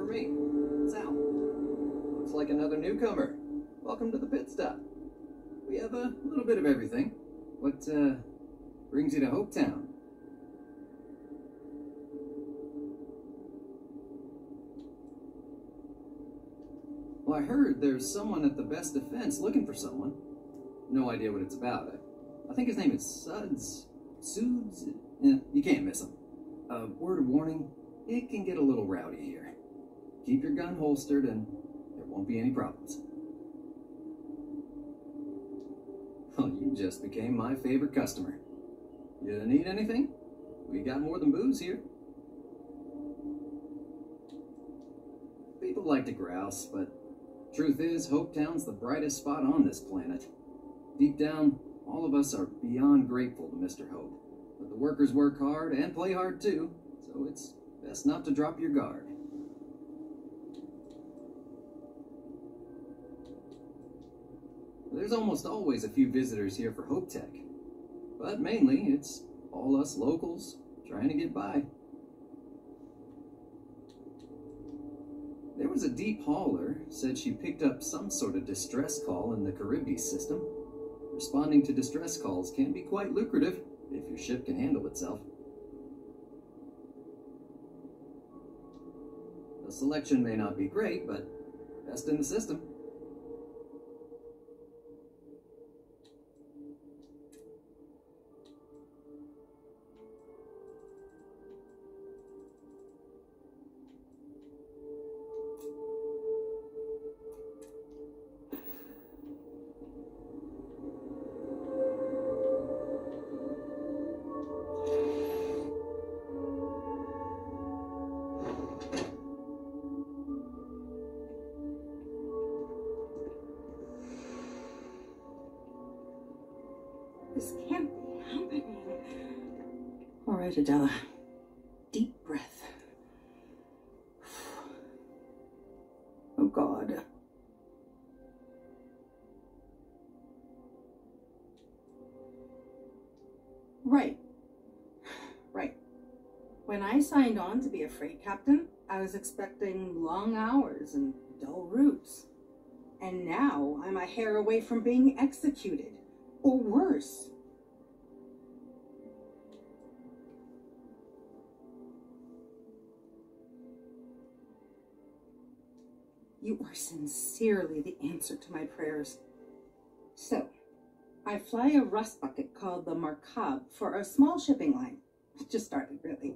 me. Sal. Looks like another newcomer. Welcome to the pit stop. We have a little bit of everything. What, brings you to Hopetown? Well, I heard there's someone at the Best Defense looking for someone. No idea what it's about. I think his name is Suds. Suds? Yeah, you can't miss him. Word of warning, it can get a little rowdy here. Keep your gun holstered and there won't be any problems. Oh, you just became my favorite customer. You need anything? We got more than booze here. People like to grouse, but truth is, Hopetown's the brightest spot on this planet. Deep down, all of us are beyond grateful to Mr. Hope. But the workers work hard and play hard too, so it's best not to drop your guard. There's almost always a few visitors here for Hope Tech, but mainly it's all us locals trying to get by. There was a deep hauler said she picked up some sort of distress call in the Charybdis system. Responding to distress calls can be quite lucrative if your ship can handle itself. The selection may not be great, but best in the system. This can't be happening. All right, Adela. Deep breath. Oh, God. Right. When I signed on to be a freight captain, I was expecting long hours and dull routes. And now I'm a hair away from being executed. Or worse. You are sincerely the answer to my prayers. So, I fly a rust bucket called the Markab for a small shipping line. It just started, really.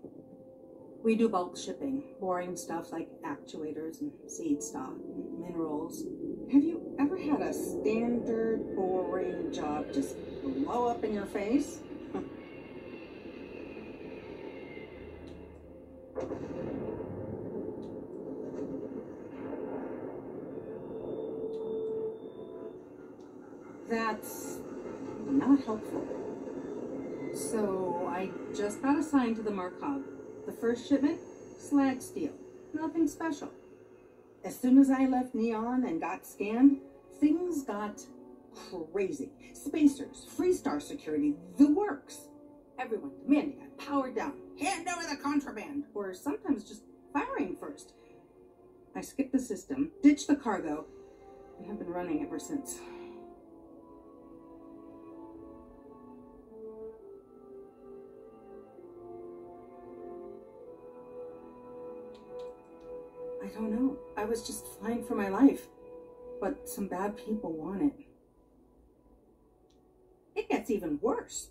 We do bulk shipping, boring stuff like actuators and seed stock and minerals. Have you ever had a standard, boring job just blow up in your face? That's not helpful. So I just got assigned to the Markab. The first shipment, slag steel. Nothing special. As soon as I left Neon and got scanned, things got crazy. Spacers, Freestar security, the works. Everyone demanding I power down, hand over the contraband, or sometimes just firing first. I skipped the system, ditched the cargo, and have been running ever since. I don't know. I was just flying for my life. But some bad people want it. It gets even worse.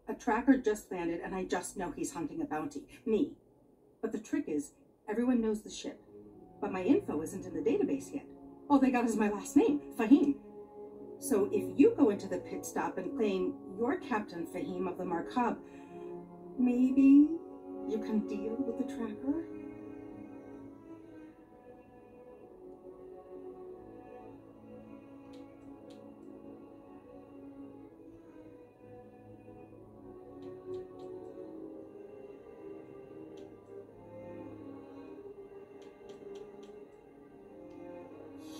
A tracker just landed and I just know he's hunting a bounty. Me. But the trick is, everyone knows the ship. But my info isn't in the database yet. All they got is my last name, Fahim. So if you go into the pit stop and claim you're Captain Fahim of the Markab, maybe you can deal with the tracker?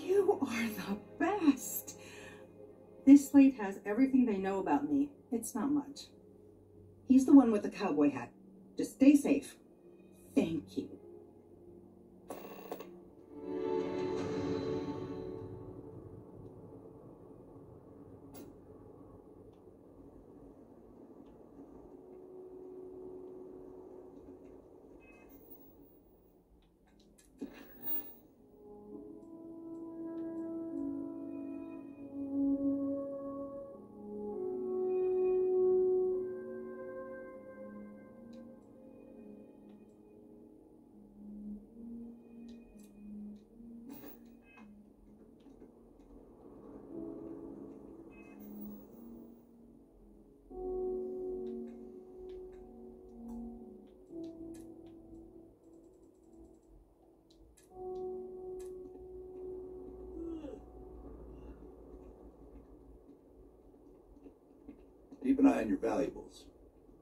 You are the best. This slate has everything they know about me. It's not much. He's the one with the cowboy hat. Just stay safe. Thank you. Keep an eye on your valuables.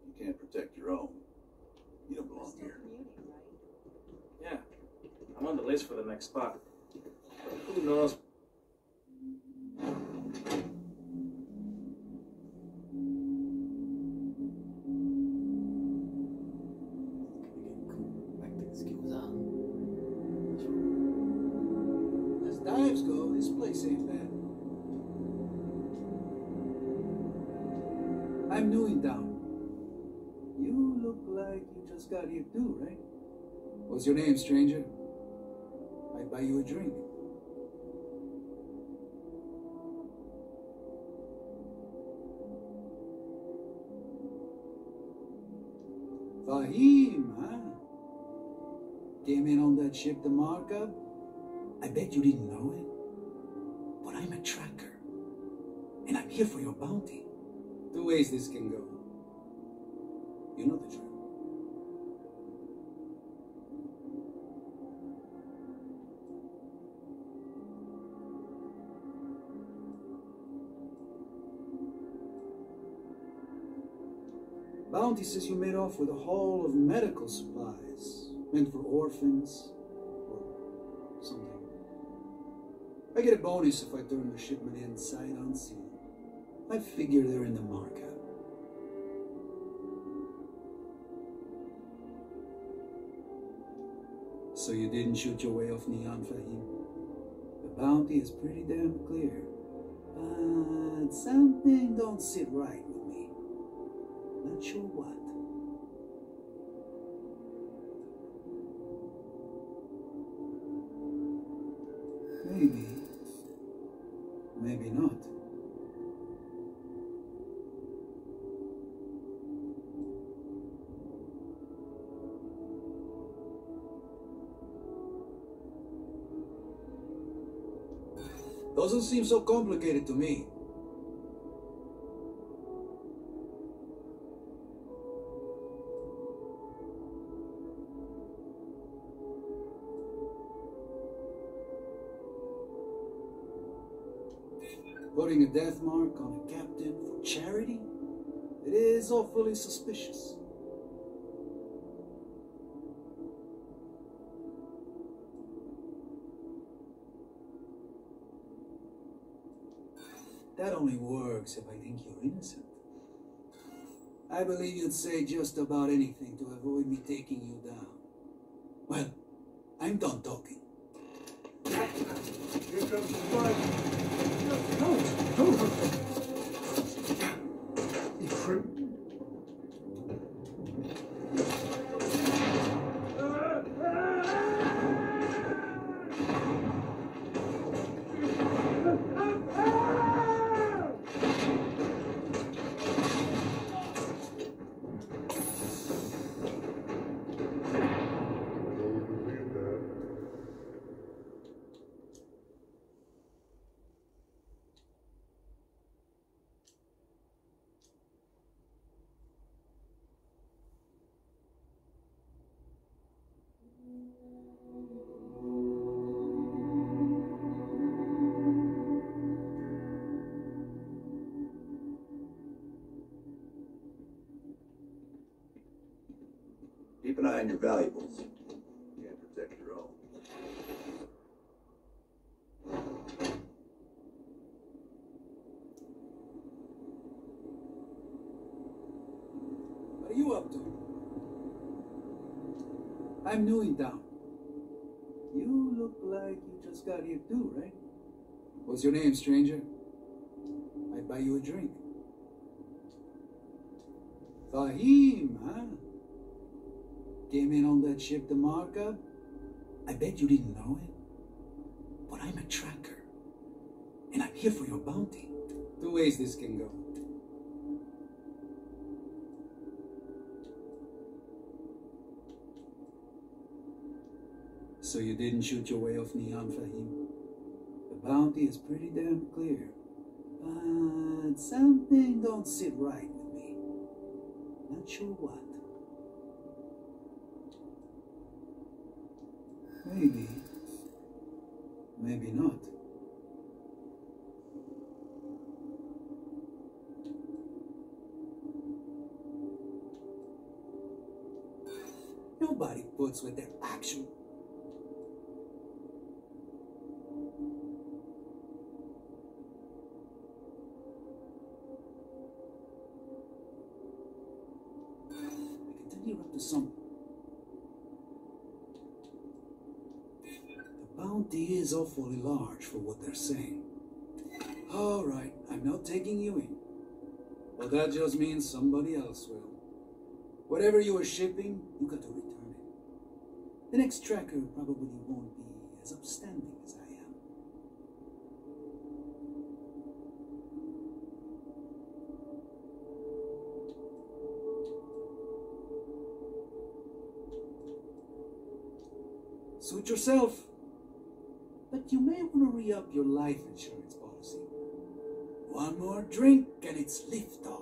You can't protect your own. You don't belong here. Yeah, I'm on the list for the next spot. But who knows? As dives go, this place ain't bad. I'm new in town. You look like you just got here too, right? What's your name, stranger? I'd buy you a drink. Fahim, huh? Came in on that ship, the markup? I bet you didn't know it. But I'm a tracker. And I'm here for your bounty. Two ways this can go. You know the drill. Bounty says you made off with a haul of medical supplies, meant for orphans, or something. I get a bonus if I turn the shipment in sight unseen. I figure they're in the markup. So you didn't shoot your way off Neon, Fahim? The bounty is pretty damn clear. But something don't sit right with me. Not sure what. Maybe. Maybe not. Doesn't seem so complicated to me. Putting a death mark on a captain for charity? It is awfully suspicious. That only works if I think you're innocent. I believe you'd say just about anything to avoid me taking you down. Well, I'm done talking. Here comes the fight. You creep. Keep an eye on your valuables. You can't protect your own. What are you up to? I'm new in town. You look like you just got here too, right? What's your name, stranger? I'd buy you a drink. Fahim, huh? Came in on that ship, the markup? I bet you didn't know it. But I'm a tracker. And I'm here for your bounty. Two ways this can go. So you didn't shoot your way off Neon, Fahim? The bounty is pretty damn clear. But something don't sit right with me. Not sure what. Maybe. Maybe not. what's with their actual... I can tell you're up to something. The bounty is awfully large for what they're saying. All right, I'm not taking you in. But that just means somebody else will. Whatever you were shipping, you got to return it. The next tracker probably won't be as upstanding as I am. Suit yourself. But you may want to re-up your life insurance policy. One more drink and it's liftoff.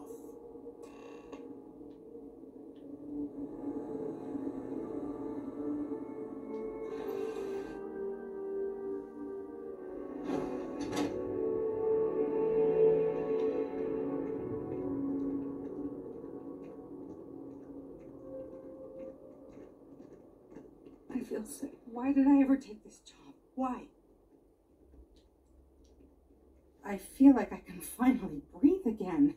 I feel sick. Why did I ever take this job? Why? I feel like I can finally breathe again.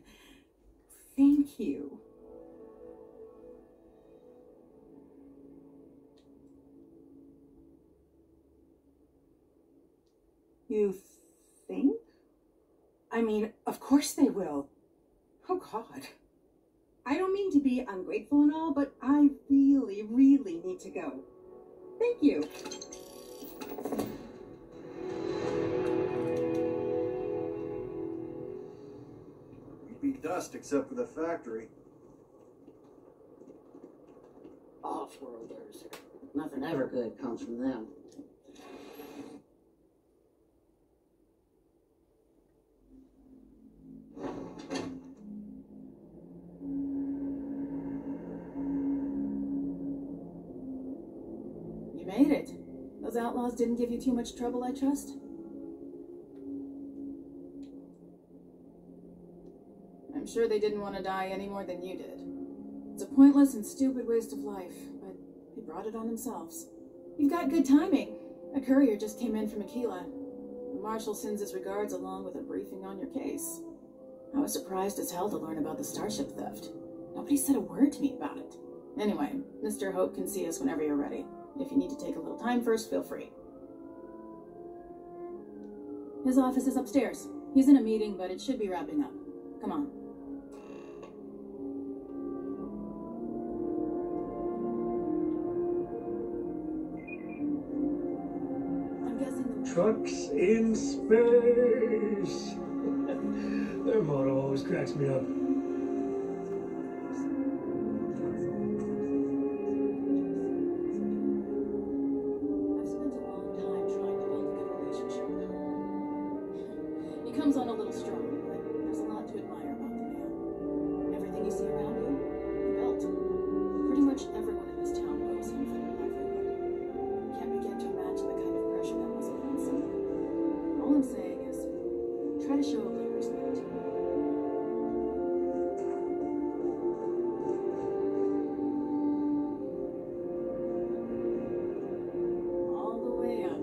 Thank you. You think? I mean, of course they will. Oh, God. I don't mean to be ungrateful and all, but I really, really need to go. Thank you. You'd be dust except for the factory. Off-worlders. Nothing ever good comes from them. You made it. Those outlaws didn't give you too much trouble, I trust? I'm sure they didn't want to die any more than you did. It's a pointless and stupid waste of life, but they brought it on themselves. You've got good timing. A courier just came in from Aquila. The marshal sends his regards along with a briefing on your case. I was surprised as hell to learn about the starship theft. Nobody said a word to me about it. Anyway, Mr. Hope can see us whenever you're ready. If you need to take a little time first, feel free. His office is upstairs. He's in a meeting, but it should be wrapping up. Come on. I'm guessing the... Trucks in space. Their motto always cracks me up. I've spent a long time trying to build a good relationship with her. He comes on a little strong, but there's a lot to admire about the man. Everything you see around you, he built. Pretty much everyone in this town knows him for their livelihood. Can't begin to imagine the kind of pressure that must have been some. All I'm saying is, try to show a little respect. All the way up.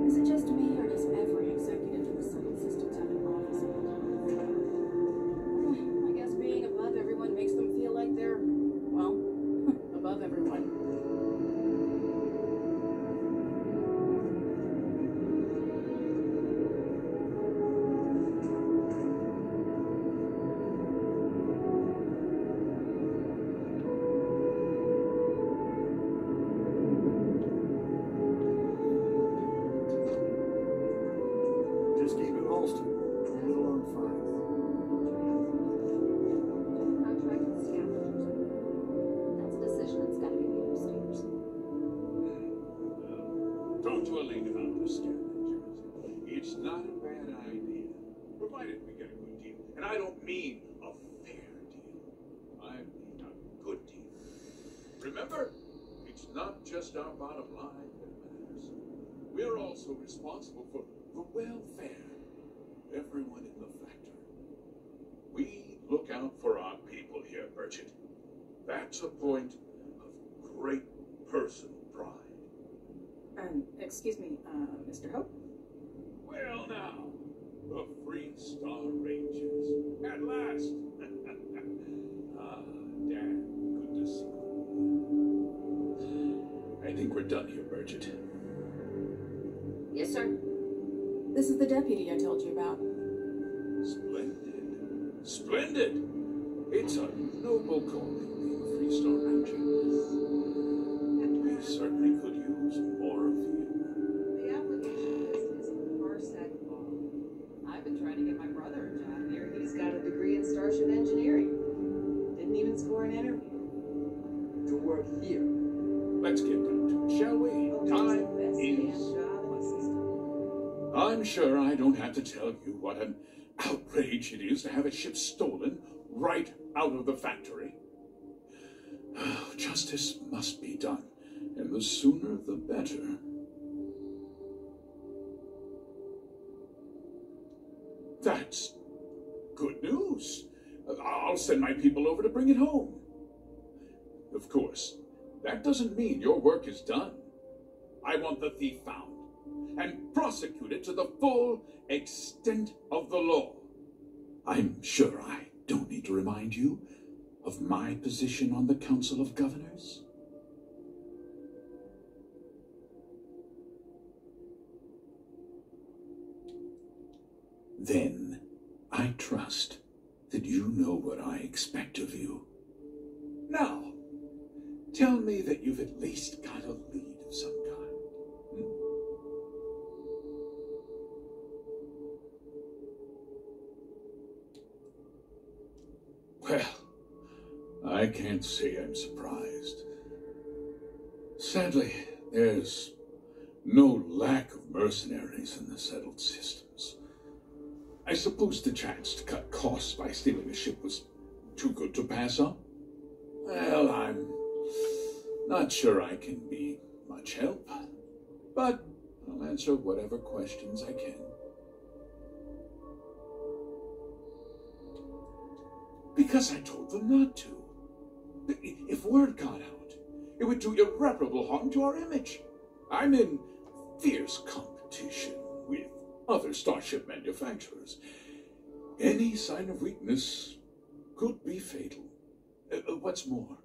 Is it just me, or does every executive in the Sun Systems have an office in the town? I guess being above everyone makes them feel like they're, well, above everyone. Just keep it holstered. It'll on fire. Contract with scavengers. That's a decision that's got to be made upstairs. Talk to Elaine about the scavengers. It's not a bad idea, provided we get a good deal. And I don't mean a fair deal. I mean a good deal. Remember, it's not just our bottom line that matters. We're also responsible for the welfare of everyone in the factory. We look out for our people here, Burchett. That's a point of great personal pride. Excuse me, Mr. Hope? Well now, the Free Star Rangers. At last! Ah, Dad, good to see you. I think we're done here, Bridget. Yes, sir. This is the deputy I told you about. Splendid. Splendid! It's a noble calling, being a Free Star Ranger. We certainly could use more of you. The application list is parsec long. I've been trying to get my brother a job here. He's got a degree in starship engineering. Didn't even score an interview. To work here. Let's get down to it, shall we? Time is... I'm sure I don't have to tell you what an outrage it is to have a ship stolen right out of the factory. Justice must be done, and the sooner the better. That's good news. I'll send my people over to bring it home. Of course, that doesn't mean your work is done. I want the thief found and prosecuted to the full extent of the law. I'm sure I don't need to remind you of my position on the Council of Governors. Then I trust that you know what I expect of you. Now, tell me that you've at least got a lead of some kind. Well, I can't say I'm surprised. Sadly, there's no lack of mercenaries in the settled systems. I suppose the chance to cut costs by stealing a ship was too good to pass up. Well, I'm not sure I can be much help, but I'll answer whatever questions I can. Because I told them not to. If word got out, it would do irreparable harm to our image. I'm in fierce competition with other starship manufacturers. Any sign of weakness could be fatal. What's more,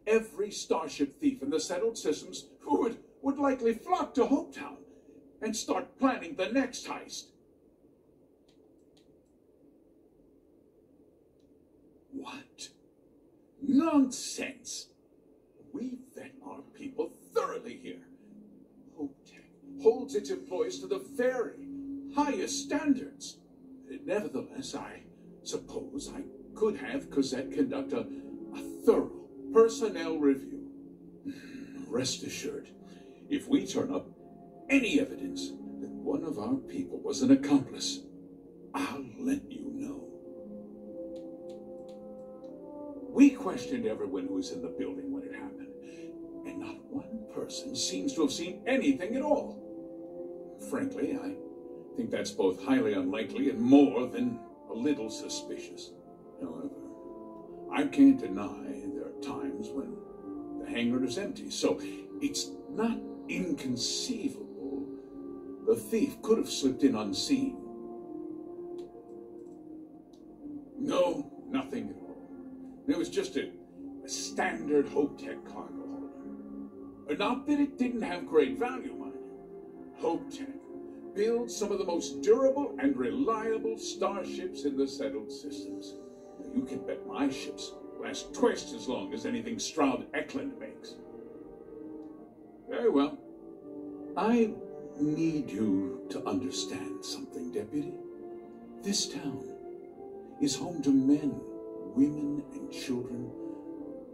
every starship thief in the settled systems would likely flock to Hopetown and start planning the next heist. What? Nonsense! We vet our people thoroughly here. Hopetech holds its employees to the very highest standards. Nevertheless, I suppose I could have Cosette conduct a thorough personnel review. Rest assured, if we turn up any evidence that one of our people was an accomplice, I'll let you know. We questioned everyone who was in the building when it happened, and not one person seems to have seen anything at all. Frankly, I think that's both highly unlikely and more than a little suspicious. However, I can't deny there are times when the hangar is empty, so it's not inconceivable the thief could have slipped in unseen. No, nothing at all. It was just a standard Hopetech cargo holder. Not that it didn't have great value, mind you. Hopetech builds some of the most durable and reliable starships in the settled systems. You can bet my ships last twice as long as anything Stroud Eklund makes. Very well. I need you to understand something, Deputy. This town is home to men, women, and children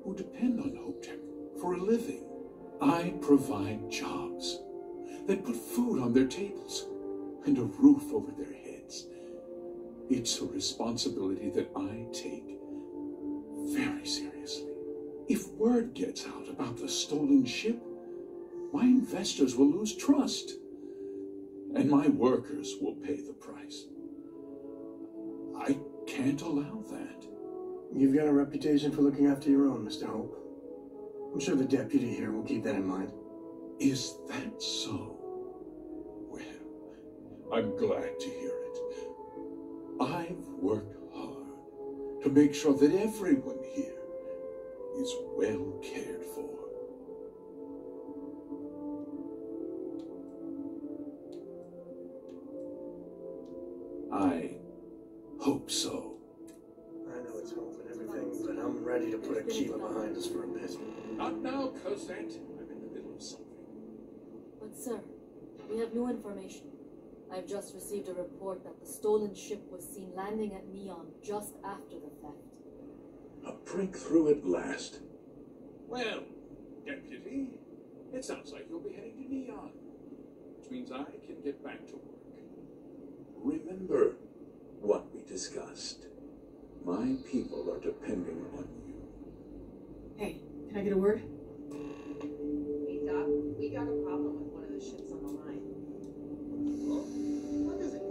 who depend on Hopetech for a living. I provide jobs that put food on their tables and a roof over their heads. It's a responsibility that I take very seriously. If word gets out about the stolen ship, my investors will lose trust, and my workers will pay the price. I can't allow that. You've got a reputation for looking after your own, Mr. Hope. I'm sure the deputy here will keep that in mind. Is that so? Well, I'm glad to hear it. I've worked hard to make sure that everyone here is well cared for. I hope so. I know it's hope and everything, but I'm ready to put Aquila behind us for a bit. Not now, Cosette. I'm in the middle of something. But sir, we have new information. I've just received a report that the stolen ship was seen landing at Neon just after the theft. A breakthrough at last. Well, Deputy, it sounds like you'll be heading to Neon, which means I can get back to work. Remember what we discussed. My people are depending on you. Hey, can I get a word? Hey, Doc, we got a problem with one of the ships on the line. What is it?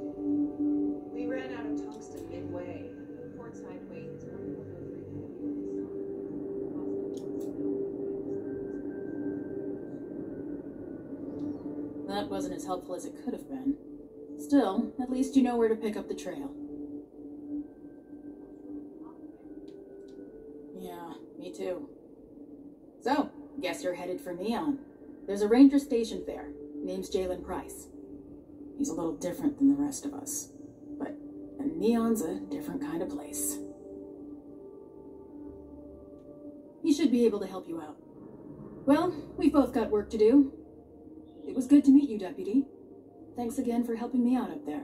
We ran out of tungsten midway. Port side weight is 1.3 That wasn't as helpful as it could have been. Still, at least you know where to pick up the trail. Yeah, me too. So, guess you're headed for Neon. There's a ranger stationed there. Name's Jalen Price. He's a little different than the rest of us. But Neon's a different kind of place. He should be able to help you out. Well, we've both got work to do. It was good to meet you, Deputy. Thanks again for helping me out up there.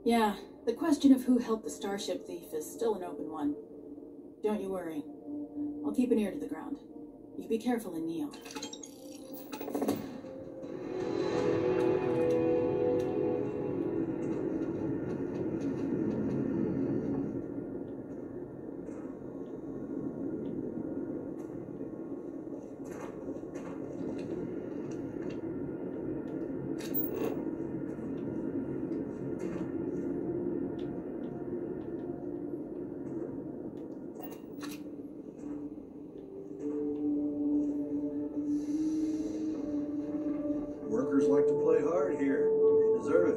Yeah, the question of who helped the starship thief is still an open one. Don't you worry. I'll keep an ear to the ground. You be careful in Neon. Workers like to play hard here. They deserve it.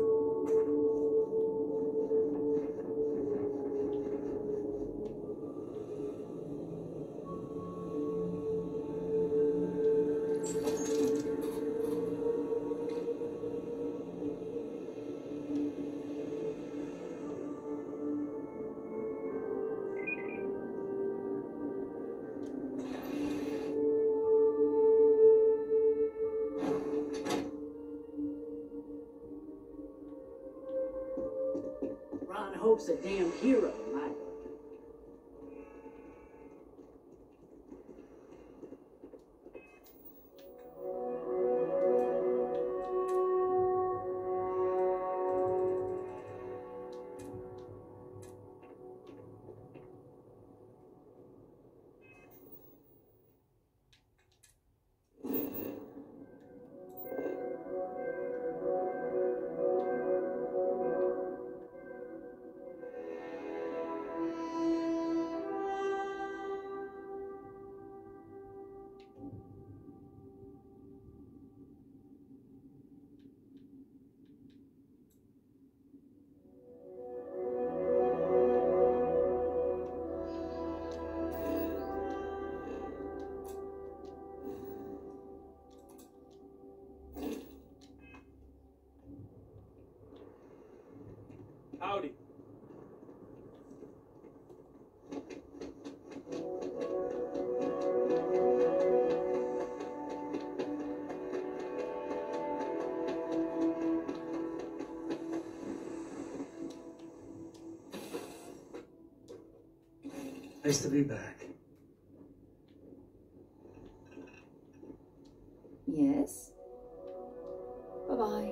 Ron Hope's a damn hero, Mike. Howdy. Nice to be back. Yes? Bye-bye.